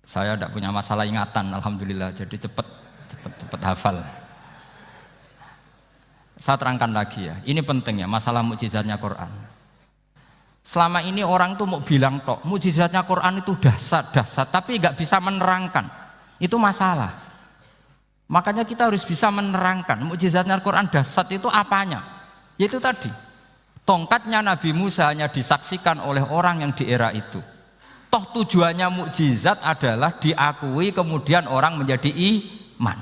Saya tidak punya masalah ingatan, alhamdulillah, jadi cepat hafal. Saya terangkan lagi ya, ini penting ya, masalah mukjizatnya Quran. Selama ini orang tuh mau bilang tok, mukjizatnya Quran itu dahsyat, tapi nggak bisa menerangkan. Itu masalah. Makanya kita harus bisa menerangkan mukjizatnya Quran dahsyat itu apanya. Yaitu tadi, tongkatnya Nabi Musa hanya disaksikan oleh orang yang di era itu. Toh tujuannya mukjizat adalah diakui kemudian orang menjadi iman.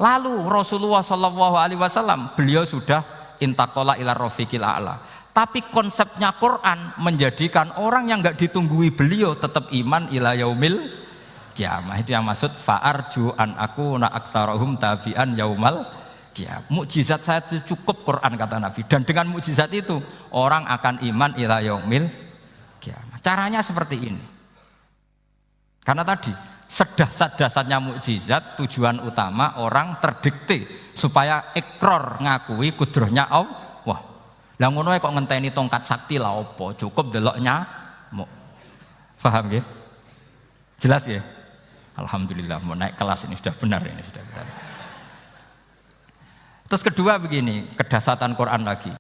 Lalu Rasulullah SAW beliau sudah intaqala ila rafiqil a'la. Tapi konsepnya Quran menjadikan orang yang enggak ditunggui beliau tetap iman ila yaumil kiamah. Itu yang maksud fa'arju an akuna aktsarahum tabi'an yaumal kiamah. Mukjizat saya itu cukup Quran kata Nabi, dan dengan mukjizat itu orang akan iman ila yaumil kiamah. Caranya seperti ini. Karena tadi sedahsyat-dahsyatnya mukjizat, tujuan utama orang terdikte supaya ikrar ngakui kudrohnya Allah. Lah ngono kok ngenteni tongkat sakti lah opo, cukup deloknya mau. Paham ya? Jelas ya? Alhamdulillah mau naik kelas ini sudah benar ini sudah benar. Terus kedua begini, kedahsyatan Quran lagi.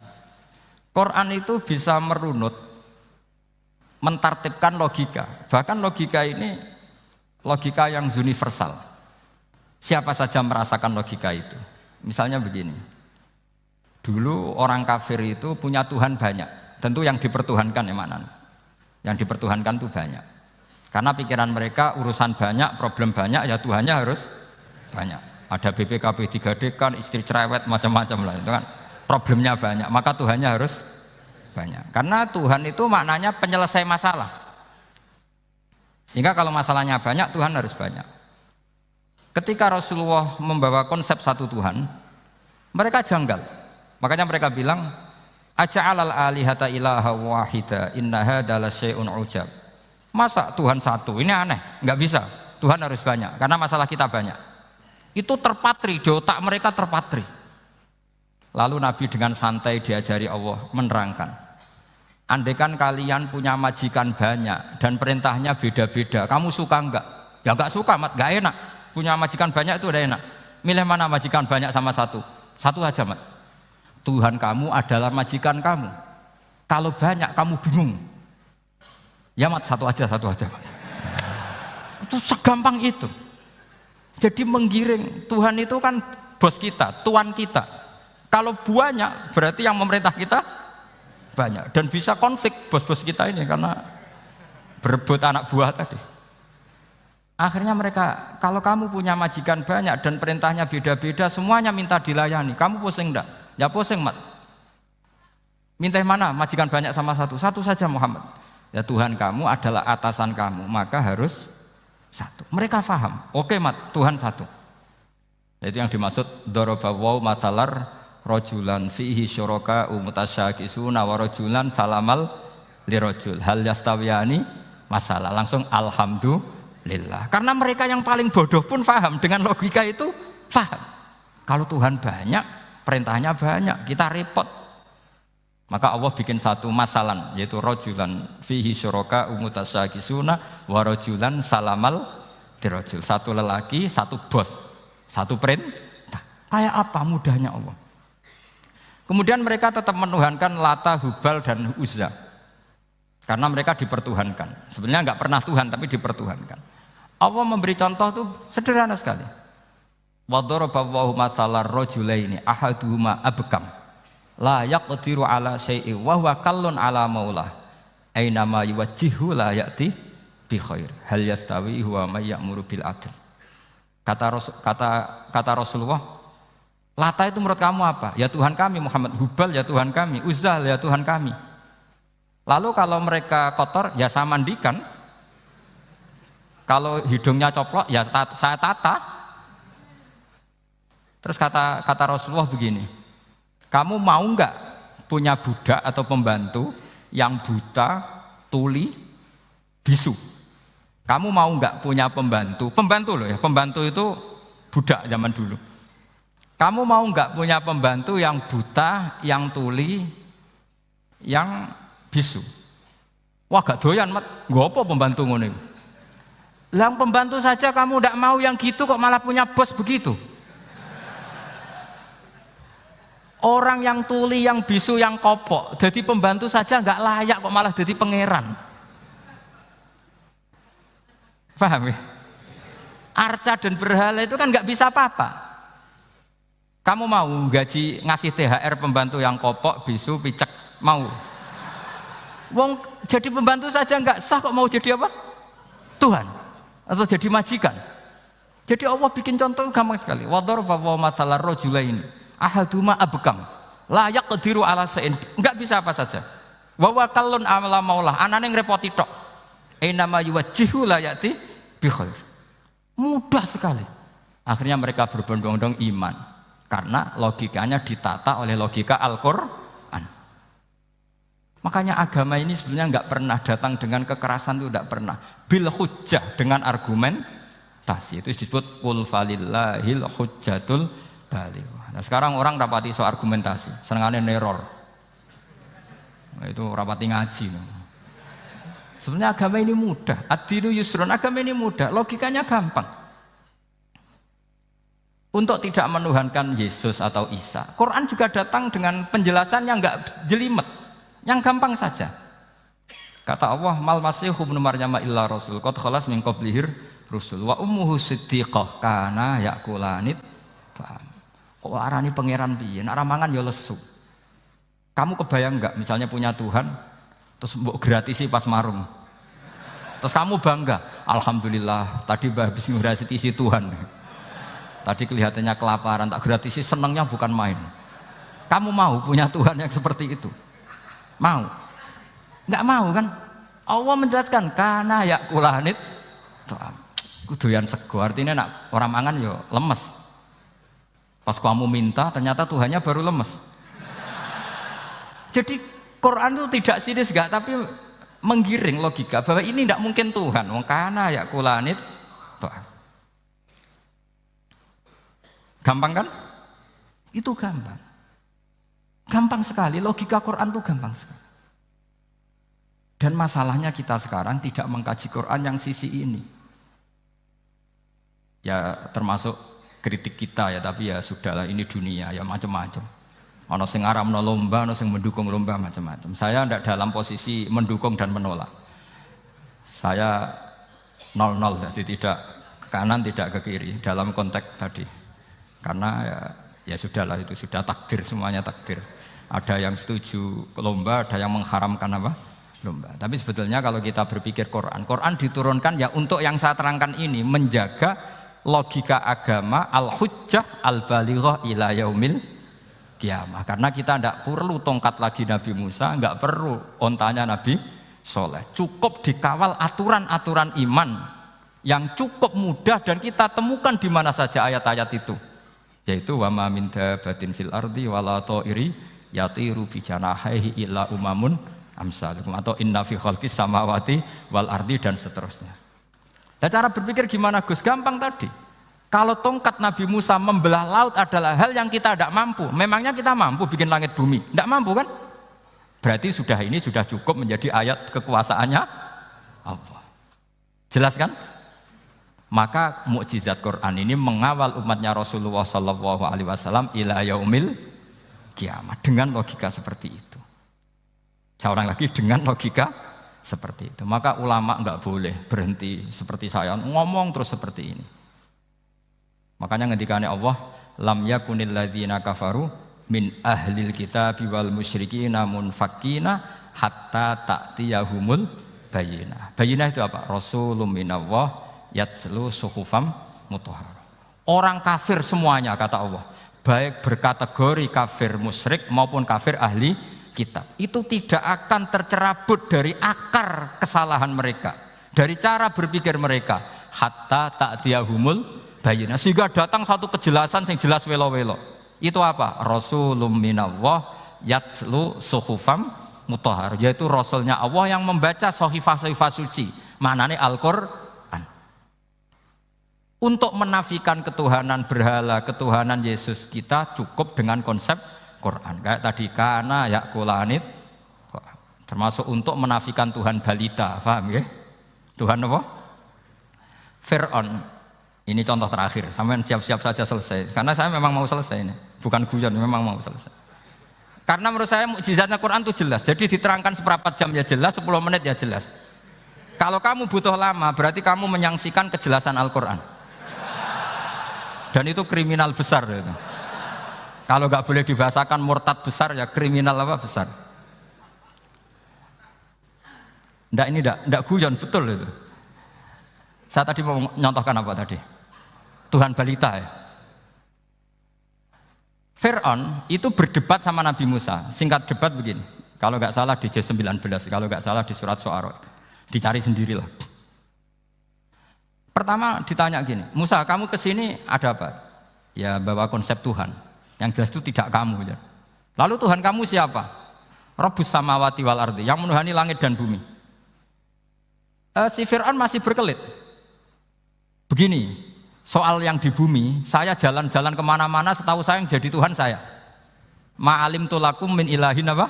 Quran itu bisa merunut, mentartibkan logika. Bahkan logika ini logika yang universal. Siapa saja merasakan logika itu. Misalnya begini. Dulu orang kafir itu punya Tuhan banyak. Tentu yang dipertuhankan yang mana? Yang dipertuhankan itu banyak. Karena pikiran mereka urusan banyak, problem banyak, ya Tuhannya harus banyak. Ada BPKB 3D kan, istri cerewet macam-macam lah itu kan. Problemnya banyak, maka Tuhannya harus banyak. Karena Tuhan itu maknanya penyelesai masalah. Sehingga kalau masalahnya banyak, Tuhan harus banyak. Ketika Rasulullah membawa konsep satu Tuhan, mereka janggal. Makanya mereka bilang, aja'alal alihata ilaha wahida inna hadza lasyai'un ujab. Masa Tuhan satu? Ini aneh, nggak bisa. Tuhan harus banyak, karena masalah kita banyak. Itu terpatri, di otak mereka terpatri. Lalu Nabi dengan santai diajari Allah menerangkan. Andaikan kalian punya majikan banyak dan perintahnya beda-beda, kamu suka enggak? Ya enggak suka, Mat, enggak enak. Punya majikan banyak itu udah enak. Milih mana majikan banyak sama satu? Satu aja, Mat. Tuhan kamu adalah majikan kamu. Kalau banyak kamu bingung. Ya, Mat, satu aja, Mat. Itu segampang itu. Jadi menggiring, Tuhan itu kan bos kita, tuan kita. Kalau banyak berarti yang memerintah kita banyak, dan bisa konflik bos-bos kita ini karena berebut anak buah tadi. Akhirnya mereka, kalau kamu punya majikan banyak dan perintahnya beda-beda, semuanya minta dilayani, kamu pusing enggak? Ya pusing, Mat. Minta mana? Majikan banyak sama satu? Satu saja, Muhammad. Ya Tuhan kamu adalah atasan kamu, maka harus satu. Mereka paham. Oke, Mat, Tuhan satu. Itu yang dimaksud dorobawaw matalar rojulan fihi syuraka umutasyakisuna wa rojulan salamal lirojul hal yastawiyani masalah. Langsung alhamdulillah. Karena mereka yang paling bodoh pun paham dengan logika itu, paham. Kalau Tuhan banyak, perintahnya banyak, kita repot. Maka Allah bikin satu masalan, yaitu rojulan fihi syuraka umutasyakisuna wa rojulan salamal lirojul. Satu lelaki, satu bos, satu perintah. Kayak apa mudahnya Allah. Kemudian mereka tetap menuhankan Lata, Hubal, dan Uzza. Karena mereka dipertuhankan. Sebenarnya enggak pernah Tuhan, tapi dipertuhankan. Allah memberi contoh itu sederhana sekali. Wa daraballahu mathalar rajulaini ahaduhuma abkam la yaqdiru ala syai'in wa huwa kallun ala maulah aina ma yuwajjihu la ya'ti bi khair hal yastawi huwa may ya'muru bil adl. Kata Rasulullah, Lata itu menurut kamu apa? Ya Tuhan kami. Muhammad. Hubal ya Tuhan kami. Uzzah ya Tuhan kami. Lalu kalau mereka kotor ya saya mandikan. Kalau hidungnya coplok ya saya tata. Terus kata Rasulullah begini, Kamu mau enggak punya budak atau pembantu yang buta, tuli, bisu? Kamu mau enggak punya pembantu? Pembantu loh ya, pembantu itu budak zaman dulu. Kamu mau enggak punya pembantu yang buta, yang tuli, yang bisu? Wah gak doyan mat, ngopo pembantu ngono? Lah pembantu saja kamu enggak mau yang gitu kok malah punya bos begitu? Orang yang tuli, yang bisu, yang kopok, jadi pembantu saja enggak layak kok malah jadi pangeran. Paham ya? Arca dan berhala itu kan nggak bisa apa-apa. Kamu mau gaji ngasih THR pembantu yang kopok, bisu, picek, mau? Wong jadi pembantu saja nggak sah kok mau jadi apa? Tuhan atau jadi majikan. Jadi Allah bikin contoh gampang sekali. Wadaraba masalah rajulain ahaduma abkam la yaqdiru ala shay'in, nggak bisa apa saja. Wa wakallun amala maulah, anane ngrepoti tok. Nama yuwajjihu la yati bi khair. Mudah sekali. Akhirnya mereka berbondong-bondong iman karena logikanya ditata oleh logika Al-Qur'an. Makanya agama ini sebenarnya enggak pernah datang dengan kekerasan, itu enggak pernah. Bil hujjah, dengan argumentasi. Itu disebut qul falillahil hujjatul balighah. Nah, sekarang orang rapati soal argumentasi, senengane neror. Nah, itu rapati ngaji. Sebenarnya agama ini mudah, ad-dinu yusrun, agama ini mudah, logikanya gampang. Untuk tidak menuhankan Yesus atau Isa, Quran juga datang dengan penjelasan yang enggak jelimet, yang gampang saja. Kata Allah, mal masihu ibnu maryam illa rasul qad khalas min qablihir rusul wa ummuhu siddiqah kana yakulanit. Kok arani pangeran piye? Nek mangan ya lesu. Kamu kebayang enggak misalnya punya Tuhan terus mbok gratisi pas marung. Terus kamu bangga, alhamdulillah tadi habis ngurasi Tuhan. Tadi kelihatannya kelaparan, tak gratisi, senangnya bukan main. Kamu mau punya Tuhan yang seperti itu? Mau? Enggak mau kan? Allah menjelaskan karena yakulanit kuduyan sego, artinya nak orang mangan yo lemes. Pas kamu minta ternyata Tuhannya baru lemes. Jadi Quran itu tidak sinis enggak, tapi menggiring logika bahwa ini tidak mungkin Tuhan. Wong kana ya kulanit. Gampang kan? Itu gampang. Gampang sekali, logika Quran itu gampang sekali. Dan masalahnya kita sekarang tidak mengkaji Quran yang sisi ini. Ya termasuk kritik kita ya, tapi ya sudahlah, ini dunia ya macam-macam. Ono sing ngaramno lomba, ono sing mendukung lomba, macam-macam. Saya tidak dalam posisi mendukung dan menolak. Saya 0-0, jadi tidak ke kanan, tidak ke kiri dalam konteks tadi. Karena ya sudahlah, itu sudah takdir, semuanya takdir. Ada yang setuju lomba, ada yang mengharamkan apa? Lomba. Tapi sebetulnya kalau kita berpikir Quran diturunkan ya untuk yang saya terangkan ini, menjaga logika agama al-hujjah al-balighah ila yaumil kiamah. Karena kita tidak perlu tongkat lagi Nabi Musa, enggak perlu ontanya Nabi Soleh. Cukup dikawal aturan-aturan iman yang cukup mudah dan kita temukan di mana saja ayat-ayat itu. Yaitu wa ma min dabatin fil ardi wala ta'iri yatiru bi janahihi illa umamun amsalukum, atau inna fi khalqis samawati wal ardi, dan seterusnya. Dan cara berpikir gimana Gus? Gampang tadi. Kalau tongkat Nabi Musa membelah laut adalah hal yang kita tidak mampu, memangnya kita mampu bikin langit bumi? Tidak mampu kan? Berarti ini sudah cukup menjadi ayat kekuasaannya Allah. Jelas kan? Maka mukjizat Quran ini mengawal umatnya Rasulullah SAW ila yaumil kiamah dengan logika seperti itu. Saya ulang lagi, dengan logika seperti itu. Maka ulama enggak boleh berhenti seperti saya ngomong terus seperti ini. Makanya ngendikane Allah, lam yakunil ladzina kafaru min ahlil kitabi wal musyrikina munfakina hatta ta'tiyahumul bayyinah. Bayyinah itu apa? Rasulun minallah yatlu suhufam mutahharah. Orang kafir semuanya, kata Allah, baik berkategori kafir musyrik maupun kafir ahli kitab, itu tidak akan tercerabut dari akar kesalahan mereka, dari cara berpikir mereka, hatta ta'tiyahumul bayyinah, sehingga datang satu kejelasan yang jelas welo-welo. Itu apa? Rasulun minallah yatslu suhufam mutahhar, yaitu rasulnya Allah yang membaca sahifah-sahifah suci, maknanya Al-Qur'an. Untuk menafikan ketuhanan berhala, ketuhanan Yesus, kita cukup dengan konsep Quran. Kayak tadi kana yakulanit, termasuk untuk menafikan Tuhan balita, paham ya? Tuhan apa? Fir'aun. Ini contoh terakhir, sampean siap-siap saja selesai. Karena saya memang mau selesai ini, bukan guyon, memang mau selesai. Karena menurut saya mukjizatnya Quran itu jelas. Jadi diterangkan seperempat jam ya jelas, 10 menit ya jelas. Kalau kamu butuh lama, berarti kamu menyaksikan kejelasan Al-Quran. Dan itu kriminal besar itu. Kalau nggak boleh dibahasakan murtad besar ya kriminal apa besar. Nggak guyon, betul itu. Saya tadi mau nyontohkan apa tadi? Tuhan balita ya. Fir'aun itu berdebat sama Nabi Musa. Singkat debat begini. Kalau nggak salah di J19, kalau nggak salah di surat Syu'ara. Dicari sendirilah. Pertama ditanya gini, Musa kamu kesini ada apa? Ya bawa konsep Tuhan. Yang jelas itu tidak kamu. Ya. Lalu Tuhan kamu siapa? Rabbus samawati wal ardi, yang menuhani langit dan bumi. Si Fir'aun masih berkelit. Begini, soal yang di bumi, saya jalan-jalan kemana-mana, setahu saya yang jadi Tuhan saya. Ma'alim tulakum min ilahin apa?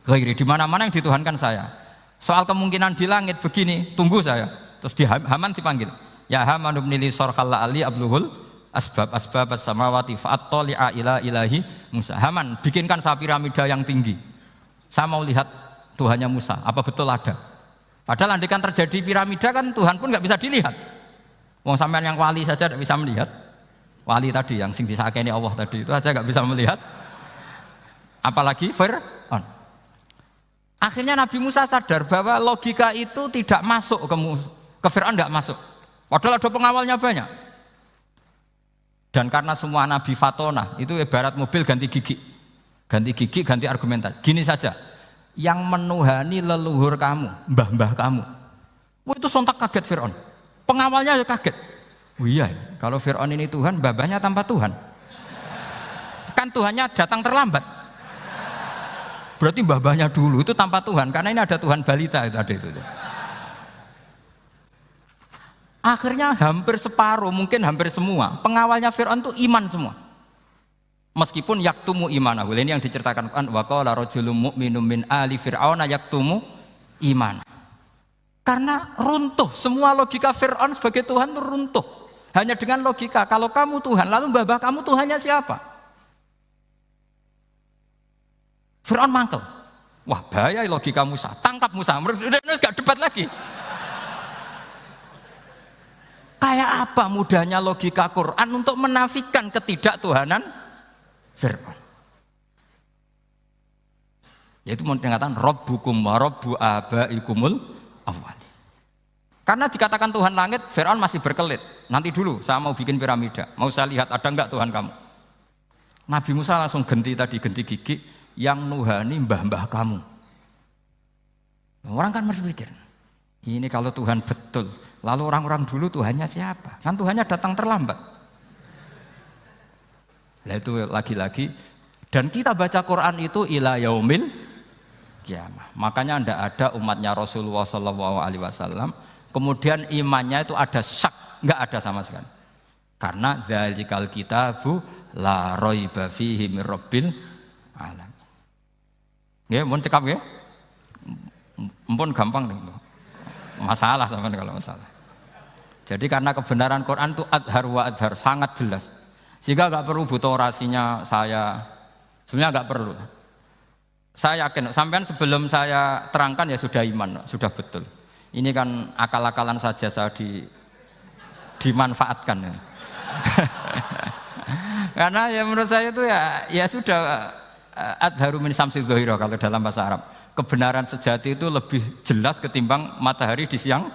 Ghairi, di mana-mana yang dituhankan saya. Soal kemungkinan di langit begini, tunggu saya. Terus di Haman dipanggil. Ya Haman ibnili sorqal ali abluhul asbab as-samawati fa'attali'a ila ilahi Musa. Haman, bikinkan saya piramida yang tinggi. Saya mau lihat Tuhannya Musa, apa betul ada? Padahal andaikan terjadi piramida kan Tuhan pun nggak bisa dilihat. Wong sampean yang wali saja tidak bisa melihat. Wali tadi yang sing disakeni Allah tadi itu aja nggak bisa melihat. Apalagi Fir'aun. Akhirnya Nabi Musa sadar bahwa logika itu tidak masuk ke Fir'aun, tidak masuk. Padahal ada pengawalnya banyak. Dan karena semua Nabi fatona itu ibarat mobil ganti gigi, ganti argumentasi. Gini saja, yang menuhani leluhur kamu, mbah-mbah kamu, itu sontak kaget Fir'aun. Pengawalnya ya kaget. Oh iya, kalau Fir'aun ini Tuhan, mbah-mbahnya tanpa Tuhan. Kan Tuhannya datang terlambat. Berarti mbah-mbahnya dulu itu tanpa Tuhan, karena ini ada Tuhan balita itu ada itu. Akhirnya hampir separuh, mungkin hampir semua pengawalnya Fir'aun itu iman semua. Meskipun yaktumu imanahu, ini yang diceritakan Quran, wa qala rajulun mu'minun min ali fir'auna yaktumu iman. Karena runtuh, semua logika Fir'aun sebagai Tuhan itu runtuh. Hanya dengan logika, kalau kamu Tuhan, lalu mbah kamu Tuhannya siapa? Fir'aun mangkel. Wah bahaya logika Musa, tangkap Musa, udah gak debat lagi. Kayak apa mudahnya logika Quran untuk menafikan ketidaktuhanan Fir'aun. Yaitu mengatakan Rabbukum wa Rabbu abaikumul awwali. Karena dikatakan Tuhan langit, Fir'aun masih berkelit. Nanti dulu saya mau bikin piramida, mau saya lihat ada enggak Tuhan kamu. Nabi Musa langsung ganti gigi, yang nuhani mbah-mbah kamu. Orang kan berpikir, ini kalau Tuhan betul, lalu orang-orang dulu Tuhannya siapa? Kan Tuhannya datang terlambat. Nah itu lagi-lagi, dan kita baca Quran itu ila yaumil kiamah. Makanya tidak ada umatnya Rasulullah SAW kemudian imannya itu ada syak, nggak ada sama sekali. Karena dzalikal kitabu la raiba fihi mir rabbil alamin. Ya, mohon cekap ya. Mumpun gampang nih. Masalah sama kalau masalah. Jadi karena kebenaran Quran itu adhar wa adhar, sangat jelas. Sehingga nggak perlu butuh orasinya saya. Sebenarnya nggak perlu. Saya yakin, sampean sebelum saya terangkan ya sudah iman, sudah betul. Ini kan akal-akalan saja saya dimanfaatkan. Ya. Karena ya menurut saya itu ya sudah adharu min samsi dhahira kalau dalam bahasa Arab. Kebenaran sejati itu lebih jelas ketimbang matahari di siang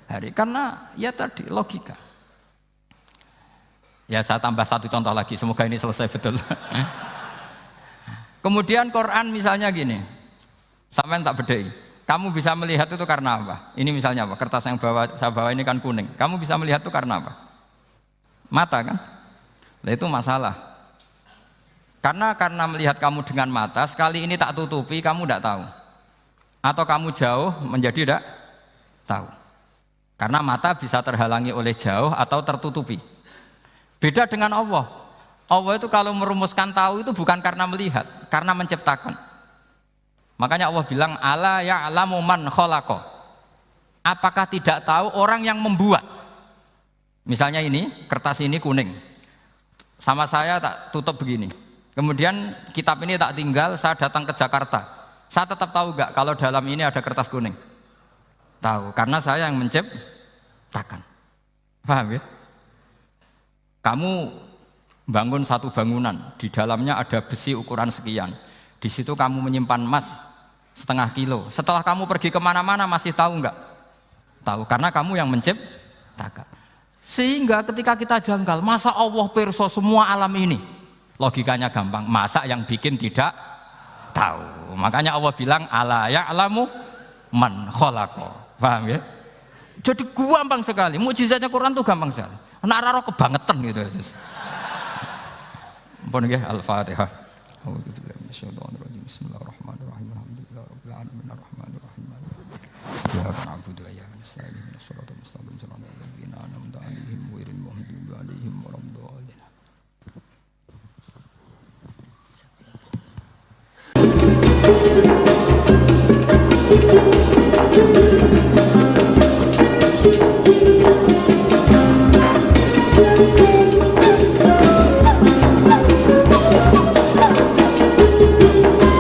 hari. Karena ya tadi logika. Ya saya tambah satu contoh lagi, semoga ini selesai betul. Kemudian Quran misalnya gini, sampean tak bedai. Kamu bisa melihat itu karena apa? Ini misalnya apa? Kertas yang saya bawa ini kan kuning. Kamu bisa melihat itu karena apa? Mata kan? Nah itu masalah. Karena melihat kamu dengan mata, sekali ini tak tutupi, kamu tidak tahu. Atau kamu jauh menjadi tidak tahu. Karena mata bisa terhalangi oleh jauh atau tertutupi. Beda dengan Allah. Allah itu kalau merumuskan tahu itu bukan karena melihat, karena menciptakan. Makanya Allah bilang, ala ya'lamu man khalaqa. Apakah tidak tahu orang yang membuat? Misalnya ini, kertas ini kuning. Sama saya tak tutup begini. Kemudian kitab ini tak tinggal, saya datang ke Jakarta. Saya tetap tahu enggak kalau dalam ini ada kertas kuning? Tahu, karena saya yang menciptakan. Paham ya? Kamu bangun satu bangunan, di dalamnya ada besi ukuran sekian. Di situ kamu menyimpan emas setengah kilo. Setelah kamu pergi kemana-mana masih tahu enggak? Tahu, karena kamu yang menciptakan. Sehingga ketika kita janggal, masa Allah pirsa semua alam ini? Logikanya gampang, masa yang bikin tidak tahu. Makanya Allah bilang ala ya'lamu man khalaqa. Paham ya? Jadi gampang sekali. Mukjizatnya Quran itu gampang sekali. Nek ora kebangetan gitu. Ampun nggih, Al-Fatihah. A'udzubillahi minasyaitonir rajim. Bismillahirrahmanirrahim. Alhamdulillahirabbil alamin arrahmanir rahim. Iyyaka na'budu wa iyyaka nasta'in. Ihdinas siratal mustaqim. Shiratal ladzina an'amta 'alaihim ghairil maghdubi 'alaihim waladdallin. Thank you.